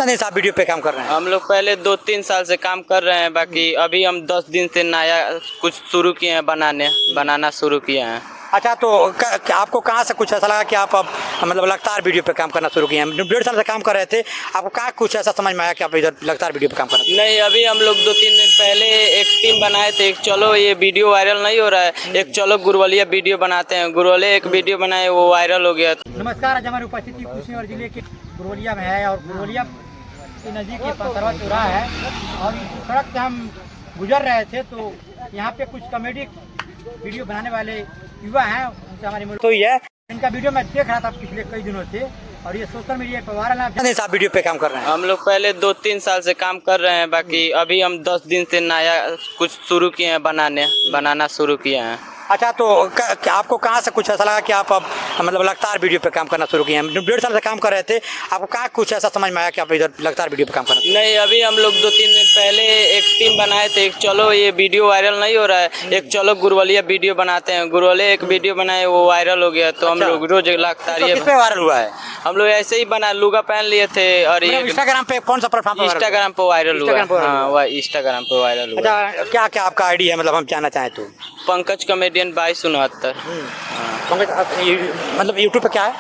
कितना दिन से आप वीडियो पे काम कर रहे हैं? हम लोग पहले 2-3 साल से काम कर रहे हैं, बाकी अभी हम 10 दिन से नया कुछ शुरू किए हैं, बनाना शुरू किए हैं। अच्छा, तो आपको कहाँ से कुछ ऐसा लगा कि आप अब मतलब लगातार वीडियो पे काम करना शुरू किए हैं? 1.5 साल से काम कर रहे थे, आपको कहाँ कुछ ऐसा समझ में आया कि आप इधर लगातार वीडियो पे काम कर रहे नहीं, अभी हम लोग 2-3 दिन पहले एक टीम बनाए थे। एक चलो ये वीडियो वायरल नहीं हो रहा है, एक चलो गुरवलिया वीडियो बनाते हैं। गुरवलिया एक वीडियो बनाए, वो वायरल हो गया। नमस्कार, आज हमारी उपस्थिति कुशीनगर जिले के गुरवलिया में है और गुरवलिया के नज़दीक ये पंतरवा चौराहा है और इस सड़क से हम गुजर रहे थे तो यहाँ पे कुछ कॉमेडी वीडियो बनाने वाले युवा हैं, उनसे हमारी मुलाकात हुई है। इनका वीडियो मैं देख रहा था पिछले कई दिनों से और ये सोशल मीडिया पर वायरल है। कितने दिन से आप वीडियो पे काम कर रहे हैं? हम लोग पहले 2-3 साल से काम कर रहे हैं, बाकी अभी हम 10 दिन से नया कुछ शुरू किए हैं, बनाना शुरू किए हैं। अच्छा, तो आपको कहाँ से कुछ ऐसा लगा कि आप अब मतलब लगातार वीडियो पे काम करना शुरू किए हैं? 1.5 साल से काम कर रहे थे, आपको कहाँ कुछ ऐसा समझ में आया कि आप इधर लगातार वीडियो पे काम कर रहे हैं? नहीं, अभी हम लोग 2-3 दिन पहले एक टीम बनाए थे। एक चलो ये वीडियो वायरल नहीं हो रहा है, एक चलो गुरवलिया वीडियो बनाते हैं। गुरवलिया एक वीडियो बनाए, वो वायरल हो गया, तो हम लोग रोज लगातार ये वायरल हुआ है। हम लोग ऐसे ही बना लुगा पहन लिए थे और इंस्टाग्राम पे कौन सा प्लेटफॉर्म? इंस्टाग्राम पे वायरल हुआ। हाँ, इंस्टाग्राम पे वायरल हुआ। अच्छा, क्या क्या आपका आईडी है, मतलब हम जानना चाहें तो? पंकज कॉमेडियन 2269। मतलब यूट्यूब पे क्या है?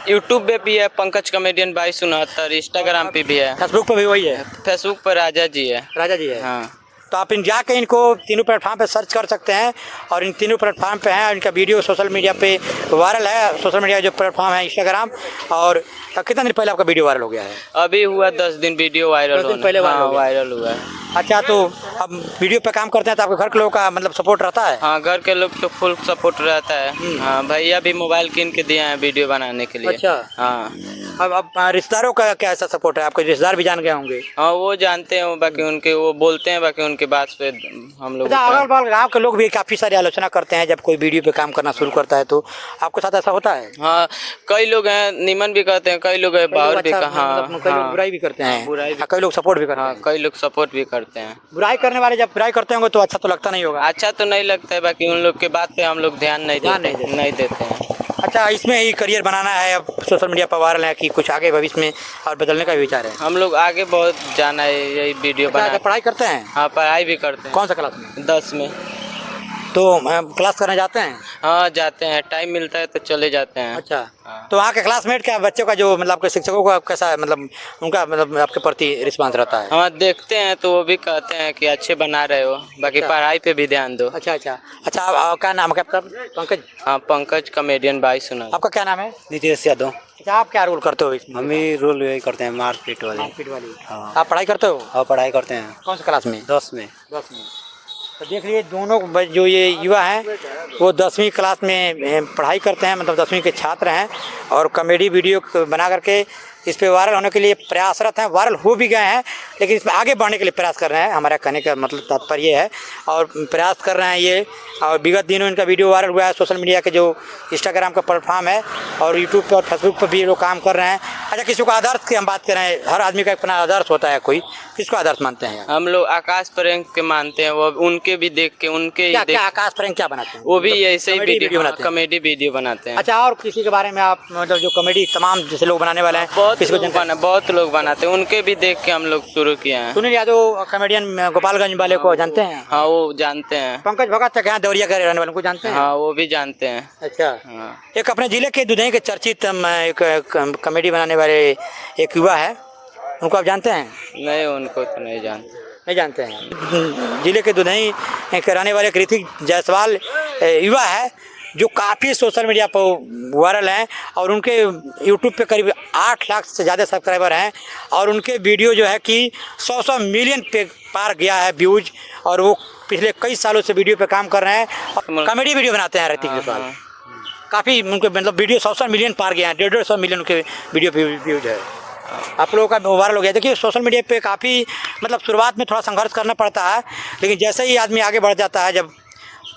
यूट्यूब पे भी है पंकज कॉमेडियन 2269, इंस्टाग्राम पे भी है, फेसबुक पे भी वही है? फेसबुक पर राजा जी है। राजा जी है, हाँ। तो आप जाके इनको तीनों प्लेटफॉर्म पे सर्च कर सकते हैं और इन तीनों प्लेटफॉर्म पे हैं। इनका वीडियो सोशल मीडिया पे वायरल है। सोशल मीडिया जो प्लेटफॉर्म है इंस्टाग्राम। और कितना दिन पहले आपका वीडियो वायरल हो गया है? अभी हुआ 10 दिन वीडियो वायरल पहले वायरल हुआ है। अच्छा, तो अब वीडियो पे काम करते हैं तो आपके घर के लोगों का मतलब सपोर्ट रहता है? हाँ, घर के लोग तो फुल सपोर्ट रहता है। हाँ, भैया भी मोबाइल किन के दिए हैं वीडियो बनाने के लिए। अच्छा। हाँ। अब रिश्तेदारों का क्या ऐसा सपोर्ट है? आपके रिश्तेदार भी जान गए होंगे? हाँ, वो जानते हैं, बाकी उनके वो बोलते हैं, बाकी उनके बात पे हम लोग। अगल बगल गाँव के लोग भी काफ़ी सारी आलोचना करते हैं जब कोई वीडियो पे काम करना शुरू करता है, तो आपके साथ ऐसा होता है? हाँ, कई लोग हैं निमन भी करते हैं, कई लोग बाहर भी। हाँ, कई लोग बुराई भी करते हैं, कई लोग सपोर्ट भी करते हैं। कई लोग सपोर्ट भी करते हैं। बुराई करने वाले जब बुराई करते होंगे तो अच्छा तो लगता नहीं होगा? अच्छा तो नहीं लगता है, बाकी उन लोग के बात पे हम लोग ध्यान नहीं देते हैं। अच्छा, इसमें ही करियर बनाना है, अब सोशल मीडिया पर वायरल है कि कुछ आगे भविष्य में और बदलने का विचार है? हम लोग आगे बहुत जाना है, यही वीडियो बना। पढ़ाई करते हैं? हाँ, पढ़ाई भी करते हैं। कौन सा क्लास में? 10 में। तो क्लास करने जाते हैं? हाँ, जाते हैं, टाइम मिलता है तो चले जाते हैं। अच्छा। हाँ। तो वहाँ के क्लासमेट क्या बच्चों का जो मतलब आपके शिक्षकों का कैसा है, मतलब उनका मतलब आपके प्रति रिस्पांस रहता है? हाँ, देखते हैं तो वो भी कहते हैं कि अच्छे बना रहे हो, बाकी पढ़ाई पे भी ध्यान दो। अच्छा अच्छा अच्छा। क्या नाम है आपका? पंकज? हाँ, पंकज कॉमेडियन 2269। आपका क्या नाम है? नीतीश यादव। अच्छा, आप क्या रोल करते हो इसमें? हम ही रोल यही करते हैं, मारपीट वाली। मारपीट वाली? हाँ। आप पढ़ाई करते हो? और पढ़ाई करते हैं। कौन सा क्लास में? 10 में। 10 में। तो देख लीजिए, दोनों जो ये युवा हैं वो 10वीं क्लास में पढ़ाई करते हैं, मतलब 10वीं के छात्र हैं और कॉमेडी वीडियो बना करके इस पे वायरल होने के लिए प्रयासरत हैं। वायरल हो भी गए हैं, लेकिन इसमें आगे बढ़ने के लिए प्रयास कर रहे हैं। हमारा कहने का मतलब तात्पर्य है, और प्रयास कर रहे हैं ये। और विगत दिनों इनका वीडियो वायरल हुआ है सोशल मीडिया के जो इंस्टाग्राम का प्लेटफॉर्म है और यूट्यूब पर और फेसबुक पर भी लोग काम कर रहे हैं। अच्छा, किसी को आदर्श की हम बात करें, हर आदमी का अपना आदर्श होता है, कोई किसको आदर्श मानते हैं? हम लोग आकाश प्रेम के मानते हैं, वो उनके भी देख के उनके क्या आकाश प्रेम क्या बनाते हैं? वो भी ऐसे ही वीडियो बनाते हैं, कॉमेडी वीडियो बनाते हैं। अच्छा, और किसी के बारे में आप मतलब जो कॉमेडी तमाम जैसे लोग बनाने वाले हैं बहुत लोग बनाते हैं, उनके भी देख के हम लोग शुरू किए हैं। सुनील यादव कॉमेडियन गोपालगंज वाले को जानते हैं? हाँ, वो जानते हैं। पंकज भगत क्या देवरिया के रहने वाले को जानते हैं? हाँ, वो भी जानते हैं। अच्छा। हाँ। एक अपने जिले के दुधई के चर्चित एक कॉमेडी बनाने वाले एक युवा है, उनको आप जानते हैं? नहीं, उनको तो नहीं जानते। नहीं जानते हैं? जिले के दुधई के रहने वाले ऋतिक जायसवाल युवा है जो काफ़ी सोशल मीडिया पर वायरल हैं और उनके यूट्यूब पे करीब 8 लाख से ज़्यादा सब्सक्राइबर हैं और उनके वीडियो जो है कि 100 मिलियन पे पार गया है व्यूज। और वो पिछले कई सालों से वीडियो पे काम कर रहे हैं और कॉमेडी वीडियो बनाते हैं। ऋतिक जायसवाल काफ़ी उनके मतलब वीडियो 100 मिलियन पार गया है, 150 मिलियन उनके वीडियो व्यूज है। आप लोगों का वायरल हो गया। देखिए, सोशल मीडिया पे काफ़ी मतलब शुरुआत में थोड़ा संघर्ष करना पड़ता है, लेकिन जैसे ही आदमी आगे बढ़ जाता है जब,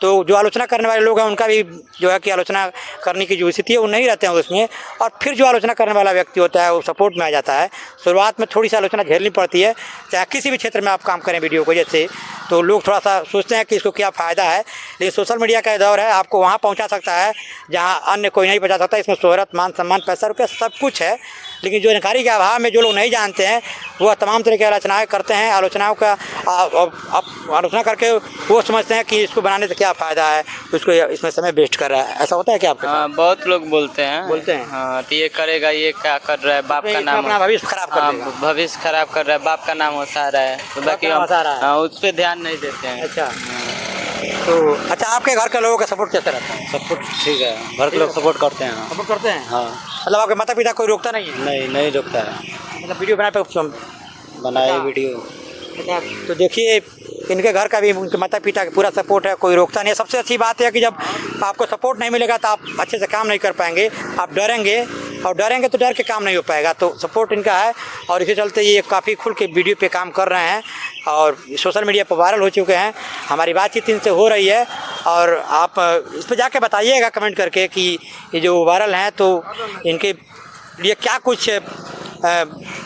तो जो आलोचना करने वाले लोग हैं उनका भी जो है कि आलोचना करने की जो स्थिति है वो नहीं रहते हैं उसमें, और फिर जो आलोचना करने वाला व्यक्ति होता है वो सपोर्ट में आ जाता है। शुरुआत में थोड़ी सी आलोचना झेलनी पड़ती है, चाहे किसी भी क्षेत्र में आप काम करें वीडियो को जैसे, तो लोग थोड़ा सा सोचते हैं कि इसको क्या फ़ायदा है, लेकिन सोशल मीडिया का दौर है, आपको वहाँ पहुँचा सकता है जहाँ अन्य कोई नहीं पहुँचा सकता। इसमें शोहरत, मान सम्मान, पैसा रुपया सब कुछ है, लेकिन जो जानकारी के अभाव में जो लोग नहीं जानते हैं वह तमाम तरह की आलोचनाएँ करते हैं। आलोचनाओं का आलोचना करके वो समझते हैं कि इसको बनाने से क्या फ़ायदा है, उसको इसमें समय वेस्ट कर रहा है। ऐसा होता है क्या आपके साथ? हाँ, बहुत लोग बोलते हैं। हाँ, तो ये करेगा, ये क्या कर रहा है, बाप का नाम, अपना भविष्य खराब कर हाँ, देगा। भविष्य खराब कर रहा है, बाप का नाम हंसा रहा है, तो बाकी हम उस पर ध्यान नहीं देते हैं। अच्छा, तो अच्छा आपके घर के लोगों का सपोर्ट कैसा रहता है? सपोर्ट ठीक है, घर के लोग सपोर्ट करते हैं। सपोर्ट करते हैं? हाँ, मतलब आपके माता पिता कोई रोकता नहीं है? नहीं रोकता है, मतलब वीडियो बनाए पे बनाए वीडियो। तो देखिए इनके घर का भी उनके माता पिता का पूरा सपोर्ट है, कोई रोकता नहीं है। सबसे अच्छी बात है कि जब आपको सपोर्ट नहीं मिलेगा तो आप अच्छे से काम नहीं कर पाएंगे, आप डरेंगे, और डरेंगे तो डर के काम नहीं हो पाएगा। तो सपोर्ट इनका है और इसी चलते ये काफ़ी खुल के वीडियो पे काम कर रहे हैं और सोशल मीडिया पर वायरल हो चुके हैं। हमारी बातचीत इनसे हो रही है और आप इस पर जाके बताइएगा कमेंट करके कि ये जो वायरल हैं तो इनके लिए क्या कुछ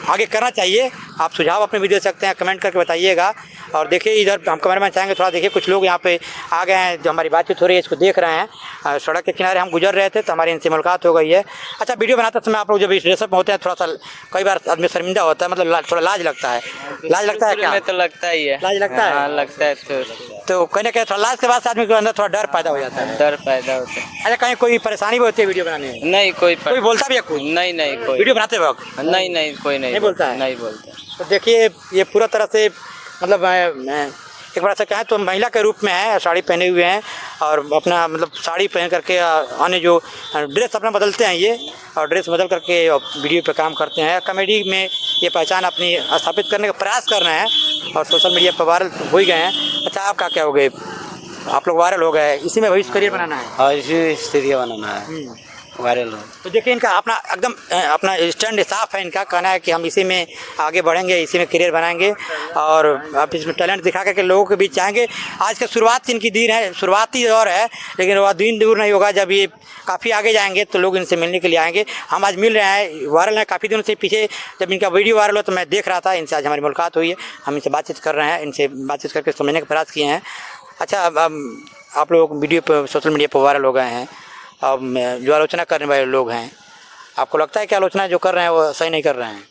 आगे करना चाहिए। आप सुझाव अपने भी दे सकते हैं, कमेंट करके बताइएगा। और देखिए इधर हम कैमरामैन चाहेंगे थोड़ा देखिए, कुछ लोग यहाँ पे आ गए हैं जो हमारी बातचीत हो रही है इसको देख रहे हैं। सड़क के किनारे हम गुजर रहे थे तो हमारी इनसे मुलाकात हो गई है। अच्छा, वीडियो बनाते समय आप लोग जब इस ड्रेसअप में होते हैं थोड़ा सा कई बार आदमी शर्मिंदा होता है, मतलब थोड़ा लाज लगता है। लाज लगता है क्या? में तो लगता ही है, लाज लगता है? हाँ, लगता है। तो कहीं ना कहीं थोड़ा लाज के बाद आदमी के अंदर थोड़ा डर पैदा हो जाता है। डर पैदा होता है। अच्छा, कहीं कोई परेशानी भी होती है वीडियो बनाने में? नहीं, कोई बोलता भी है कोई? नहीं कोई वीडियो बनाते वक्त? नहीं कोई नहीं बोलता है? नहीं बोलता। तो देखिए ये पूरा तरह से मतलब एक बार ऐसा कहें तो महिला के रूप में है, साड़ी पहने हुए हैं और अपना मतलब साड़ी पहन करके अन्य जो ड्रेस अपना बदलते हैं ये, और ड्रेस बदल करके वीडियो पे काम करते हैं। कॉमेडी में ये पहचान अपनी स्थापित करने का प्रयास कर रहे हैं और सोशल मीडिया पर वायरल हो ही गए हैं। अच्छा, आपका क्या हो गए, आप लोग वायरल हो गए, इसी में भविष्य करियर बनाना है? हाँ, इसी सीरियल बनाना है, वायरल हो। तो देखिए इनका अपना एकदम अपना स्टैंड साफ है। इनका कहना है कि हम इसी में आगे बढ़ेंगे, इसी में करियर बनाएंगे और आप इसमें टैलेंट दिखा करके लोगों के बीच जाएंगे। आज का शुरुआत इनकी दिन है, शुरुआती दौर है, लेकिन वह दिन दूर नहीं होगा। जब ये काफ़ी आगे जाएंगे तो लोग इनसे मिलने के लिए आएंगे। हम आज मिल रहे हैं, वायरल है काफ़ी दिनों से। पीछे जब इनका वीडियो वायरल हो तो मैं देख रहा था, इनसे आज हमारी मुलाकात हुई है, हम इनसे बातचीत कर रहे हैं, इनसे बातचीत करके समझने का प्रयास किए हैं। अच्छा, अब आप लोग वीडियो पर सोशल मीडिया पर वायरल हो गए हैं, अब जो आलोचना करने वाले लोग हैं, आपको लगता है कि आलोचना जो कर रहे हैं वो सही नहीं कर रहे हैं?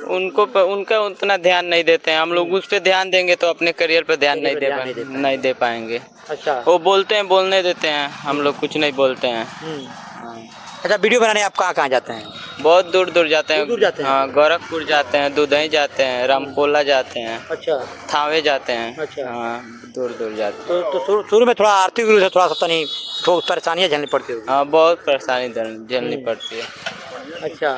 उनका उतना ध्यान नहीं देते हैं। हम लोग उस पर ध्यान देंगे तो अपने करियर पर ध्यान नहीं दे पाएंगे। अच्छा, वो बोलते हैं, बोलने देते हैं, हम लोग कुछ नहीं बोलते हैं। अच्छा, वीडियो बनाने आप कहाँ जाते हैं? बहुत दूर दूर जाते हैं। दूर जाते हैं? हाँ, गोरखपुर जाते हैं, दुधई जाते हैं, रामकोला जाते हैं, अच्छा, थावे जाते हैं। अच्छा, हाँ, दूर दूर जाते हैं। तो शुरू में थोड़ा आर्थिक रूप से थोड़ा सा नहीं परेशानियाँ झेलनी पड़ती होगी? हाँ, बहुत परेशानी झेलनी पड़ती है। अच्छा,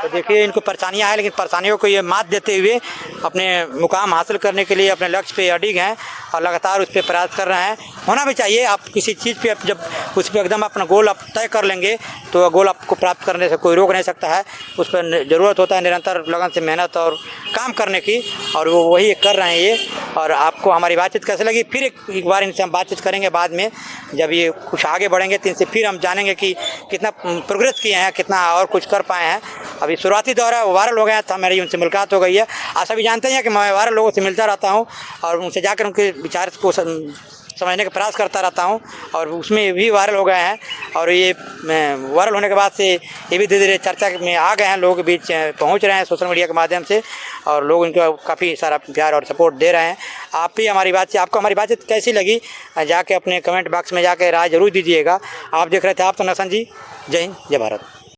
तो देखिए इनको परेशानियाँ हैं, लेकिन परेशानियों को ये मात देते हुए अपने मुकाम हासिल करने के लिए अपने लक्ष्य पे अडिग हैं और लगातार उस पर प्रयास कर रहे हैं। होना भी चाहिए। आप किसी चीज़ पे जब उस पर एकदम अपना गोल आप तय कर लेंगे तो गोल आपको प्राप्त करने से कोई रोक नहीं सकता है। उस पर ज़रूरत होता है निरंतर लगन से मेहनत और काम करने की, और वो वही कर रहे हैं ये। और आपको हमारी बातचीत कैसे लगी, फिर एक बार इनसे हम बातचीत करेंगे बाद में, जब ये कुछ आगे बढ़ेंगे तो इनसे फिर हम जानेंगे कि कितना प्रोग्रेस किए हैं, कितना और कुछ कर पाए हैं। अभी शुरुआती दौर है, वायरल हो गया था, मेरी उनसे मुलाकात हो गई है। आप सभी जानते हैं कि मैं वायरल लोगों से मिलता रहता हूँ और उनसे जाकर उनके विचार को समझने का प्रयास करता रहता हूँ, और उसमें भी वायरल हो गए हैं। और ये वायरल होने के बाद से ये भी धीरे धीरे चर्चा में आ गए हैं, लोगों के बीच पहुँच रहे हैं सोशल मीडिया के माध्यम से, और लोग इनको काफ़ी सारा प्यार और सपोर्ट दे रहे हैं। आप भी आपको हमारी बातचीत कैसी लगी, जाके अपने कमेंट बॉक्स में जाके राय जरूर दीजिएगा। आप देख रहे थे आप तो नसन जी। जय हिंद, जय भारत।